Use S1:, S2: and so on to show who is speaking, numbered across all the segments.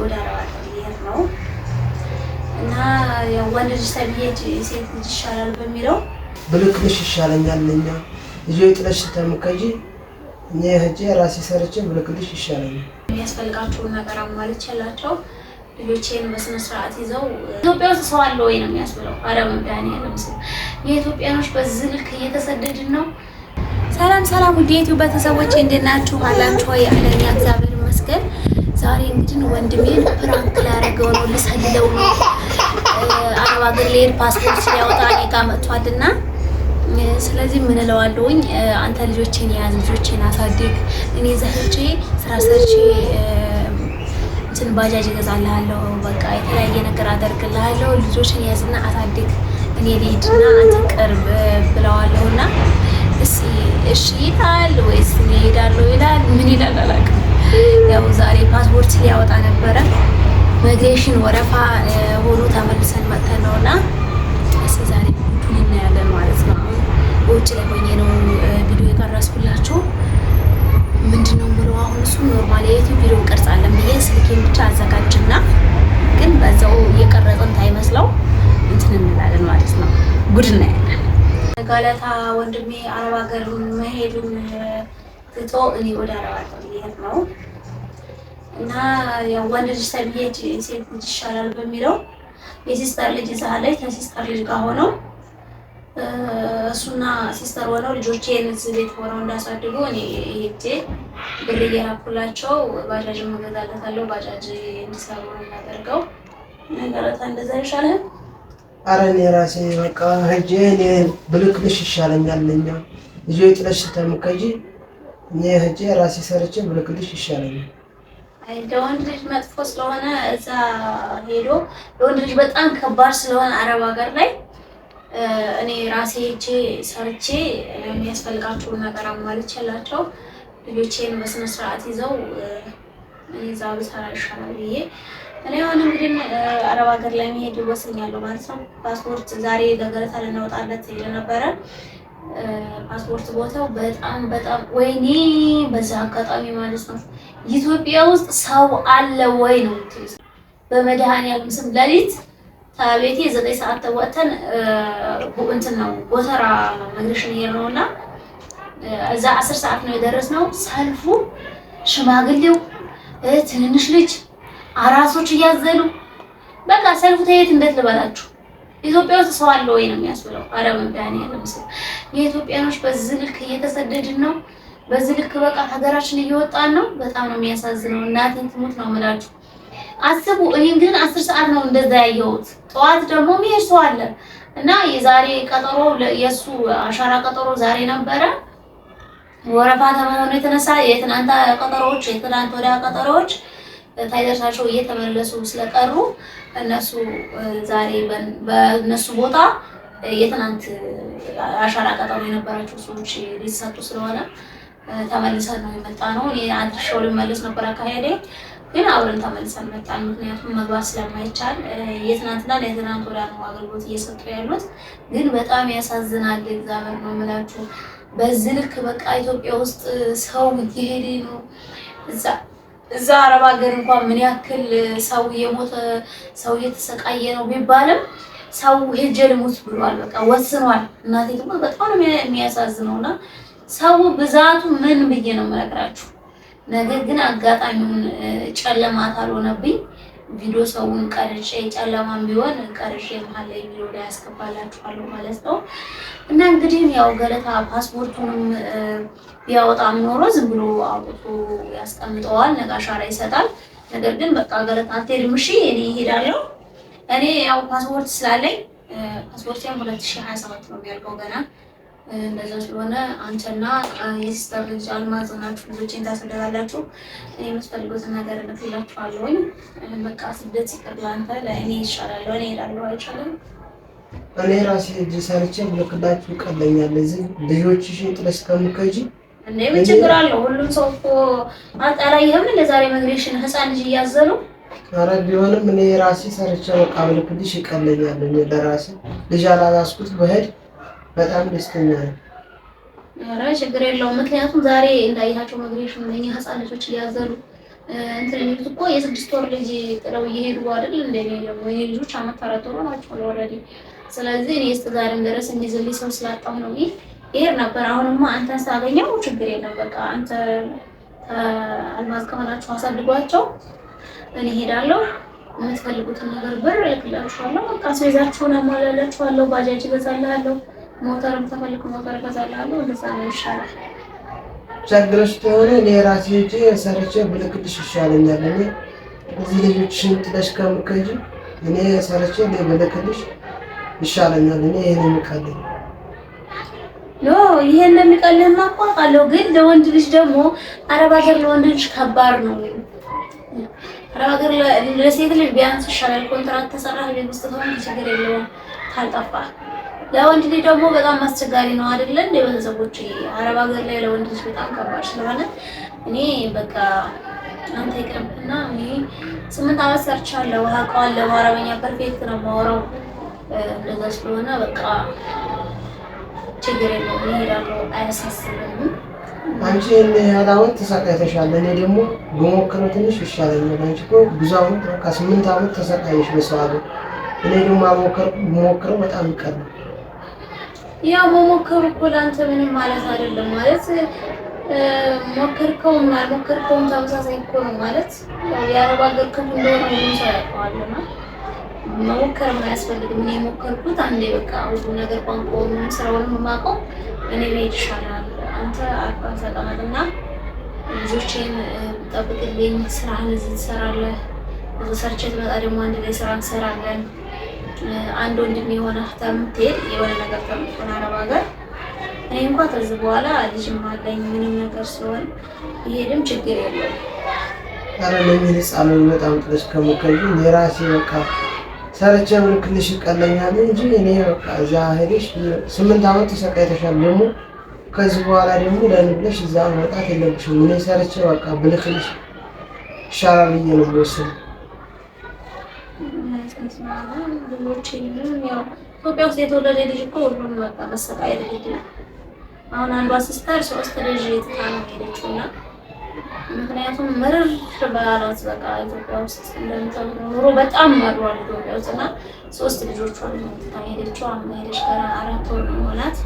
S1: ወደ አረብ ሀገር ነው እና ያው ወንድ ልጅ ተብዬ ሴት ልጅ ይሻላል በሚለው
S2: ብልክልሽ ይሻለኛል ለኛ ልጅ ጥለሽ ተምከጂ እኔ ሄጄ ራሴ ሰርቼ ብልክልሽ ይሻለኛል።
S1: የሚያስፈልጋቸውን ነገር አሟልቼ ያላቸው ልጆቼን በስነ ስርዓት ይዘው ኢትዮጵያ ውስጥ ሰው አለ ወይ ነው የሚያስብለው። አረብ እንዳኔ ያለምሰል የኢትዮጵያኖች በዚህ ልክ እየተሰደድን ነው። ሰላም ሰላም፣ ውድ የዩቲዩብ ቤተሰቦቼ እንዴት ናችሁ? አላችሁ ወይ? አለኛ እግዚአብሔር ይመስገን። ዛሬ እንግዲህ ወንድሜን ፕራንክ ላደርገው ነው፣ ልሰልለው ነው። አረብ ሀገር ልሄድ ፓስፖርት ሊያወጣ እኔ ጋር መጥቷልና ስለዚህ ምን እለዋለሁኝ፣ አንተ ልጆቼን ያዝ፣ ልጆቼን አሳድግ፣ እኔ ዘህቼ ስራ ሰርቼ እንትን ባጃጅ እገዛልሃለሁ፣ በቃ የተለያየ ነገር አደርግልሃለሁ፣ ልጆችን ያዝና አሳድግ፣ እኔ ልሂድና አንተ ቅርብ ብለዋለሁና እሺ ይላል ወይስ እኔ እሄዳለሁ ይላል? ምን ይላል አላውቅም። ያው ዛሬ ፓስፖርት ሊያወጣ ነበረ፣ ማይግሬሽን ወረፋ ሆኖ ተመልሰን መጥተን ነውና እስኪ ዛሬ ሁሉን እናያለን ማለት ነው። ውጭ ላይ ሆኜ ነው ቪዲዮ የቀረስኩላችሁ። ምንድነው ብለው አሁን እሱ ኖርማል የዩቲዩብ ቪዲዮ እንቀርጻለን ብዬ ስልኬን ብቻ አዘጋጅና ግን በዛው እየቀረጽን ታይመስለው እንትን እንላለን ማለት ነው። ጉድ እናያለን። ጋለታ ወንድሜ አረብ ሀገር መሄዱን ትቶ እኔ ወደ አረብ ሀገር ልሄድ ነው እና ያው ወንድ ልጅ ተብዬ ሴት ልጅ ይሻላል በሚለው የሲስተር ልጅ ይዛለች ከሲስተር ልጅ ጋር ሆነው እሱና ሲስተር ሆነው ልጆቼን እዚህ ቤት ሆነው እንዳሳድጉ እኔ ሄጄ ብር እየላኩላቸው ባጃጅ መገዛለታለሁ። ባጃጅ እንዲሰሩ እናደርገው ነገረታ እንደዛ ይሻላል።
S2: አረ እኔ ራሴ በቃ ሄጄ እኔ ብልክልሽ ይሻለኛል ለኛ ልጅ ጥለሽ ተምከጂ እኔ ሄጄ ራሴ ሰርቼ ብልክልሽ ይሻለኛል።
S1: አይ ለወንድ ልጅ መጥፎ ስለሆነ እዛ ሄዶ ለወንድ ልጅ በጣም ከባድ ስለሆነ አረብ ሀገር ላይ እኔ ራሴ ሄጄ ሰርቼ የሚያስፈልጋቸውን ነገር አሟልቼ ያላቸው ልጆቼን በስነ ስርዓት ይዘው እዛ ብሰራ ይሻላል ብዬ እኔ አሁን እንግዲህ አረብ ሀገር ላይ መሄድ ወስኛለሁ ማለት ነው። ፓስፖርት ዛሬ ለገለታ ልናወጣለት ነበረ። ፓስፖርት ቦታው በጣም ወይኔ በዛ አጋጣሚ ማለት ነው ኢትዮጵያ ውስጥ ሰው አለ ወይ ነው በመድኃኒዓለም ስም ሌሊት ታቤቴ 9 ሰዓት ተወጥተን እንትን ነው ጎተራ ማይግሬሽን ነውና እዛ 10 ሰዓት ነው የደረስነው። ሰልፉ ሽማግሌው ትንንሽ ልጅ አራሶች እያዘሉ በቃ ሰልፉ ተየት እንዴት ልበላችሁ ኢትዮጵያ ውስጥ ሰው አለ ወይ ነው የሚያስብለው። አረብ እንዳኔያለም ሰው የኢትዮጵያኖች በዚህ ልክ እየተሰደድን ነው። በዚህ ልክ በቃ ሀገራችን እየወጣን ነው። በጣም ነው የሚያሳዝነው። እናቴን ትሙት ነው የምላችሁ። አስቡ። እኔ ግን 10 ሰዓት ነው እንደዛ ያየሁት። ጠዋት ደግሞ መሄድ ሰው አለ እና የዛሬ ቀጠሮ የሱ አሻራ ቀጠሮ ዛሬ ነበረ። ወረፋ ከመሆኑ የተነሳ የትናንት ቀጠሮዎች የትናንት ወዲያ ቀጠሮዎች ታይደርሳቸው እየተመለሱ ስለቀሩ እነሱ ዛሬ በእነሱ ቦታ የትናንት አሻራ ቀጠሮ የነበራቸው ሰዎች ሊሰጡ ስለሆነ ተመልሰን ነው የመጣ ነው። እኔ አድርሻው ልመለስ ነበር አካሄዴ፣ ግን አብረን ተመልሰን መጣን። ምክንያቱም መግባት ስለማይቻል የትናንትና የትናንት ወዲያ ነው አገልግሎት እየሰጡ ያሉት። ግን በጣም ያሳዝናል። እግዚአብሔር ነው የምላችሁ። በዚህ ልክ በቃ ኢትዮጵያ ውስጥ ሰው እየሄደ ነው። እዛ አረብ ሀገር እንኳን ምን ያክል ሰው የሞተ ሰው እየተሰቃየ ነው ቢባልም ሰው ሄጄ ልሙት ብሏል። በቃ ወስኗል። እናቴ ደግሞ በጣም የሚያሳዝነውና ሰው ብዛቱ ምን ብዬ ነው የምነግራችሁ። ነገር ግን አጋጣሚውን ጨለማ ካልሆነብኝ ቪዲዮ ሰውን ቀርጬ ጨለማም ቢሆን ቀርጬ መሀል ላይ ቪዲዮ ላይ ያስገባላችኋለሁ ማለት ነው። እና እንግዲህ ያው ገለታ ፓስፖርቱንም ቢያወጣም ኖሮ ዝም ብሎ አውጥቶ ያስቀምጠዋል፣ ነገ አሻራ ይሰጣል። ነገር ግን በቃ ገለታ አትሄድም፣ እሺ እኔ እሄዳለሁ። እኔ ያው ፓስፖርት ስላለኝ ፓስፖርቴም 2027 ነው የሚያልቀው ገና። እንደዛ ስለሆነ አንተና የሲስተር ልጅ አልማዝ ናችሁ ልጆቼን ታስደጋላችሁ። እኔ የምትፈልጉትን ነገር እልክላችኋለሁኝ። በቃ ስደት ሲቀር ለአንተ ለእኔ ይሻላል። እኔ እሄዳለሁ። አይቻልም?
S2: እኔ ራሴ እጅ ሰርቼ ልክላችሁ ቀለኛል። እዚህ ልጆችሽን ጥለሽ ከምከጂ
S1: እንዴ ምን ችግር አለው? ሁሉም ሰው እኮ አጣላየም ለዛሬ ማይግሬሽን ህፃን ልጅ እያዘሉ።
S2: ኧረ ቢሆንም እኔ ራሴ ሰርቼ በቃ ልክልሽ ይቀለኛል። እኔ ለራሴ ልጅ አላላስኩት በሄድ በጣም ደስተኛ ነኝ። ኧረ
S1: ችግር የለውም። ምክንያቱም ዛሬ እንዳይታቸው ማይግሬሽን ለኛ ህፃን ልጆች እያዘሉ እንትን የሚሉት እኮ የ6 ወር ልጅ ጥለው እየሄዱ አይደል? እንደኔ ደግሞ የኔ ልጆች አመት ተረት ወር ናቸው ኦልሬዲ። ስለዚህ እኔ እስከ ዛሬም ድረስ እንዲዝልኝ ሰው ስላጣሁ ነው ይሄድ ነበር። አሁንማ አንተን ሳገኘው ችግር የለም በቃ አንተ አልማዝ ከሆናችሁ አሳድጓቸው፣ እኔ ሄዳለሁ። የምትፈልጉትን ነገር ብር እልክላችኋለሁ። በቃ አስቤዛችሁን አሟላላችኋለሁ። ባጃጅ እገዛልሃለሁ። ሞተርም ተፈልግ ሞተር እገዛልሃለሁ። እንደዛ ነው ይሻላል።
S2: ቸግረሽ ከሆነ እኔ ራሴ ሄጄ ሰርቼ ብልክልሽ ይሻለኛል። እኔ እዚህ ልጆችሽን ጥለሽ ከምትከጂ እኔ ሰርቼ ብልክልሽ ይሻለኛል። እኔ ይሄን የሚቀልኝ
S1: ይሄ እንደሚቀልህማ እኮ አውቃለሁ። ግን ለወንድ ልጅ ደግሞ አረብ ሀገር ለወንድ ልጅ ከባድ ነው። አረብ ሀገር ለሴት ልጅ ቢያንስ ይሻላል። ኮንትራት ተሰራህ ቤት ውስጥ ተሆነ ችግር የለውም ታልጠፋህ። ለወንድ ልጅ ደግሞ በጣም አስቸጋሪ ነው አይደለ? እንደ ቤተሰቦች አረብ ሀገር ላይ ለወንድ ልጅ በጣም ከባድ ስለሆነ እኔ በቃ አንተ ይቅርብና እኔ 8 ዓመት ሰርቻለሁ። አውቀዋለሁ። አረበኛ ፐርፌክት ነው የማወራው። እንደዛ ስለሆነ በቃ ችግር የለውም እሄዳለሁ። አያሳስብም።
S2: አንቺ እኔ ያላውን ተሰቃይተሻል። እኔ ደግሞ በሞክረው ትንሽ ይሻለኛል። አንቺ እኮ ብዙ ዓመት በቃ 8 ዓመት ተሰቃየሽ በሰው ሀገር። እኔ ደግሞ ሞክረው በጣም ይቀርብ።
S1: ያው መሞከሩ እኮ ለአንተ ምንም ማለት አይደለም። ማለት ሞከርከውም አልሞከርከውም ተመሳሳይ እኮ ነው። ማለት ያው የአረብ ሀገር ክፉ እንደሆነ ሁሉም ሰው ያውቀዋልና መሞከር አያስፈልግም። እኔ የሞከርኩት አንዴ በቃ ሁሉ ነገር ቋንቋውንም ስራውንም የማውቀው እኔ ቤት ይሻላል። አንተ አርባ ተቀመጥና ልጆቼን ጠብቅልኝ፣ ስራህን እዚህ ትሰራለህ። እዚህ ሰርቼ ትመጣ ደግሞ አንድ ላይ ስራ እንሰራለን። አንድ ወንድም የሆነ ተምትሄድ የሆነ ነገር ተምትሆን አረብ ሀገር እኔ እንኳን ከዚህ በኋላ ልጅም አለኝ ምንም ነገር ስለሆነ ይሄድም ችግር የለውም።
S2: አረ ለምን ህፃን በጣም ጥለሽ ከሞከኝ የራሴ በቃ ሰርቼ ብልክልሽ ይቀለኛል እንጂ እኔ በቃ እዛ ሄደሽ 8 ዓመት ተሰቃይተሻል። ደግሞ ከዚህ በኋላ ደግሞ ለምን ብለሽ እዛ መውጣት የለብሽም። እኔ ሰርቼ በቃ ብልክልሽ ይሻላል ብዬ ነው የምወስነው።
S1: ያው ኢትዮጵያ ውስጥ የተወለደ ልጅ እኮ ሁሉም በቃ መሰቃየት ልጅ ነው። አሁን አንዷ ሲስተር 3 ልጅ ትታ ነው ሄደችው እና ምክንያቱም ምርር ባላንስ በቃ ኢትዮጵያ ውስጥ እንደምታውቁ ኑሮ በጣም መሯል ኢትዮጵያ ውስጥ እና 3 ልጆቿን ትታ ሄደችው። አሁን ሄደች ገና 4 ወር ሆናት።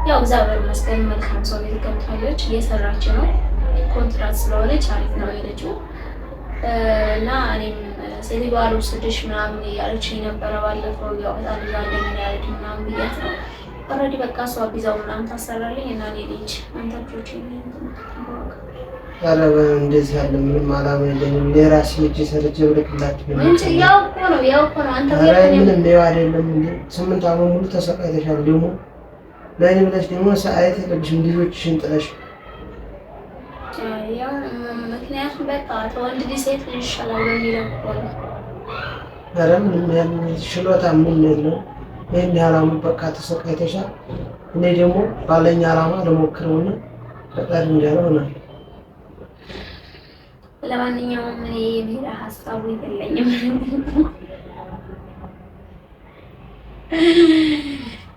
S1: ያው እግዚአብሔር ይመስገን መልካም ሰው ቤት ገብታለች፣ እየሰራች ነው። ኮንትራት ስለሆነች አሪፍ ነው ሄደችው እና እኔም ሴትዮዋ ልውሰድሽ ምናምን እያለችኝ ነበረ ባለፈው። ያው በጣም ዛለኝ ያለች ምናምን ብያት ነው ኦልሬዲ በቃ እሷ ቢዛው ምናምን ታሰራልኝ እና እኔ ልጅ አንተቾች
S2: ኧረ እንደዚህ ያለ ምንም አላማ የለኝም። የራሴ እጅ ሰርቼ ብልክላችሁ
S1: እንጂ ያው እኮ ነው አንተ
S2: ምንም ነው አይደለም እንዴ 8 ዓመት ሙሉ ተሰቃይተሻል። ደግሞ ለእኔ ብለሽ ደግሞ ሰዓት የለብሽም ልጆችሽን ጥለሽ።
S1: ያው ምክንያቱም በቃ ተወንድ ልጅ ሴት ልጅ ይሻላል በሚለው እኮ ነው።
S2: ኧረ ምንም ያለ ችሎታ ምን የለው። ይሄን ያላሙ በቃ ተሰቃይተሻል። እኔ ደግሞ ባለኝ አላማ ለሞክረውና ፈቃድ እንዲያለው ነው።
S1: ለማንኛውም እኔ የሚል ሀሳቡ የለኝም።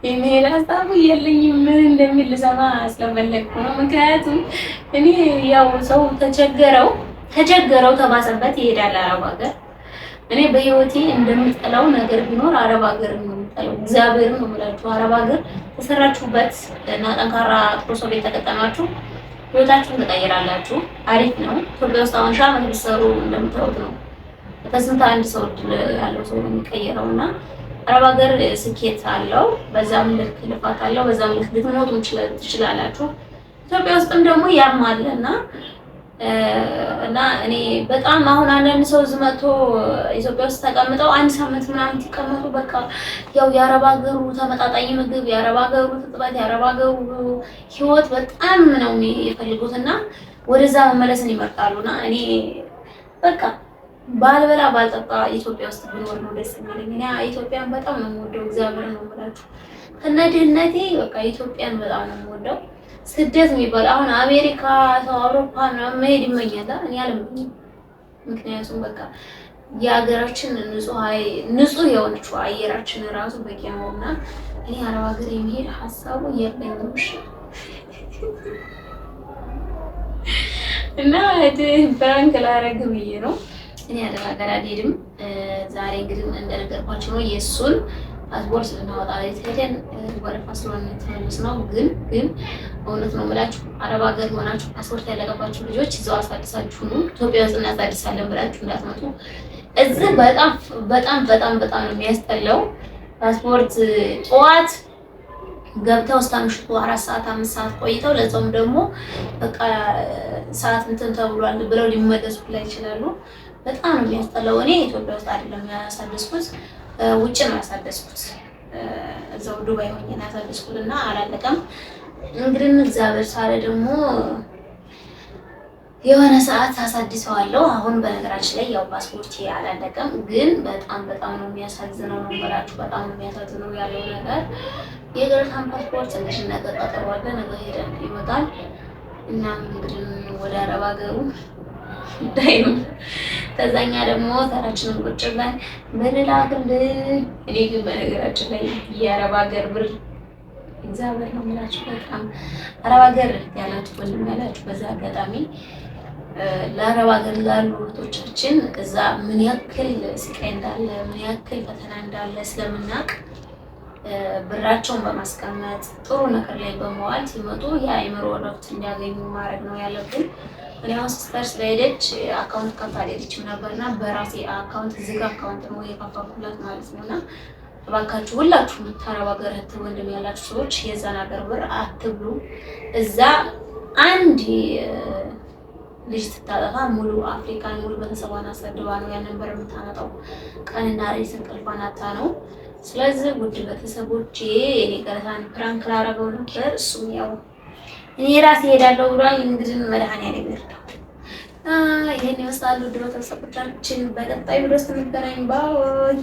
S1: የሚል ሀሳቡ የለኝም። ምን እንደሚል ልሰማ ስለፈለግኩ ነው። ምክንያቱም እኔ ያው ሰው ተቸገረው ተባሰበት ይሄዳል አረብ ሀገር። እኔ በህይወቴ እንደምጠላው ነገር ቢኖር አረብ ሀገር ነው የምጠላው። እግዚአብሔርን ነው የምላችሁ። አረብ ሀገር ተሰራችሁበት እና ጠንካራ ጥሩ ቤት ተቀጠማችሁ ህይወታችሁን ትቀይራላችሁ። አሪፍ ነው። ኢትዮጵያ ውስጥ አሁን ሻማ ልትሰሩ እንደምታውቁት ነው። ከስንት አንድ ሰው ያለው ሰው ነው የሚቀየረው እና አረብ ሀገር ስኬት አለው። በዛም ልክ ልፋት አለው። በዛም ልክ ልትሞቱ ትችላላችሁ። ኢትዮጵያ ውስጥም ደግሞ ያማልና እና እኔ በጣም አሁን አንዳንድ ሰው እዚህ መጥቶ ኢትዮጵያ ውስጥ ተቀምጠው 1 ሳምንት ምናምን ሲቀመጡ በቃ ያው የአረብ ሀገሩ ተመጣጣኝ ምግብ፣ የአረብ ሀገሩ ትጥበት፣ የአረብ ሀገሩ ህይወት በጣም ነው የሚፈልጉትና ወደዛ መመለስን ይመርጣሉና እኔ በቃ ባልበላ ባልጠጣ ኢትዮጵያ ውስጥ ብኖር ነው ደስ የሚለኝ። እኔ ኢትዮጵያን በጣም ነው የምወደው። እግዚአብሔር ነው የምላችሁ። ከነድህነቴ በቃ ኢትዮጵያን በጣም ነው የምወደው። ስደት የሚባል አሁን አሜሪካ ሰው አውሮፓ ምናምን መሄድ ይመኛል። እኔ አልመኝም። ምክንያቱም በቃ የሀገራችን ንጹህ የሆነችው አየራችን ራሱ በቂ ነውና እኔ አረብ ሀገር የሚሄድ ሀሳቡ የለኝም። እና ፕራንክ ላደርግ ብዬ ነው። እኔ አረብ ሀገር አልሄድም። ዛሬ እንግዲህ እንደነገርኳችሁ ነው የእሱን ፓስፖርት ልናወጣ ላይ ሄደን ወረፋ ስለሆነ የተመለስ ነው። ግን እውነት ነው የምላችሁ አረብ ሀገር ሆናችሁ ፓስፖርት ያለቀባችሁ ልጆች እዛው አሳድሳችሁ ነው ኢትዮጵያ ውስጥ እናሳድሳለን ብላችሁ እንዳትመጡ። እዚህ በጣም ነው የሚያስጠላው። ፓስፖርት ጠዋት ገብተው እስከ ምሽቱ 4 ሰዓት 5 ሰዓት ቆይተው ለዛውም ደግሞ በቃ ሰዓት እንትን ተብሏል ብለው ሊመለሱ ላይ ይችላሉ። በጣም ነው የሚያስጠላው። እኔ ኢትዮጵያ ውስጥ አይደለም ያሳደስኩት፣ ውጭ ነው ያሳደስኩት። እዛው ዱባይ ሆኜ ነው ያሳደስኩት እና አላለቀም። እንግዲህ እግዚአብሔር ሳለ ደግሞ የሆነ ሰዓት አሳድሰዋለሁ። አሁን በነገራችን ላይ ያው ፓስፖርት አላለቀም፣ ግን በጣም ነው የሚያሳዝነው ነው የምላችሁ። በጣም ነው የሚያሳዝነው ያለው ነገር። የገርታን ፓስፖርት ትንሽ እናቀጣጥረዋለ ነገ ሄደን ይመጣል እና እንግዲህ ወደ አረብ ሀገሩ ዳይም ተዛኛ ደግሞ ተራችንን ቁጭ ብለን በሌላ ሀገር እኔ ግን በነገራችን ላይ የአረብ ሀገር ብር እግዚአብሔር ነው የምላችሁ። በጣም አረብ ሀገር ያላችሁ ወንድም ያላችሁ በዛ አጋጣሚ ለአረብ ሀገር ላሉ እህቶቻችን እዛ ምን ያክል ስቃይ እንዳለ ምን ያክል ፈተና እንዳለ ስለምናውቅ ብራቸውን በማስቀመጥ ጥሩ ነገር ላይ በመዋል ሲመጡ የአእምሮ እረፍት እንዲያገኙ ማድረግ ነው ያለብን። እኔ አሁን ሲስተር ስለሄደች አካውንት ከፍታለችም ነበርና በራሴ አካውንት ዝግ አካውንት ነው የከፈትኩላት ማለት ነውና እባካችሁ ሁላችሁም አረብ ሀገር እህት ወንድም ያላችሁ ሰዎች የዛን ሀገር ብር አትብሉ። እዛ አንድ ልጅ ትታጠፋ ሙሉ አፍሪካን ሙሉ ቤተሰቧን አሰድባ ነው ያንን ብር የምታመጣው። ቀንና ሌሊት እንቅልፏን አታ ነው። ስለዚህ ውድ ቤተሰቦቼ እኔ ገለታን ፕራንክ ላደርገው ነበር። እሱም ያው እኔ ራሴ ሄዳለሁ ብሏል። እንግዲህ መድኃኒዓለም ይርዳው። ይሄን ይመስላል ውድ ቤተሰቦቻችን። በቀጣይ ቪዲዮ እስክንገናኝ ባይ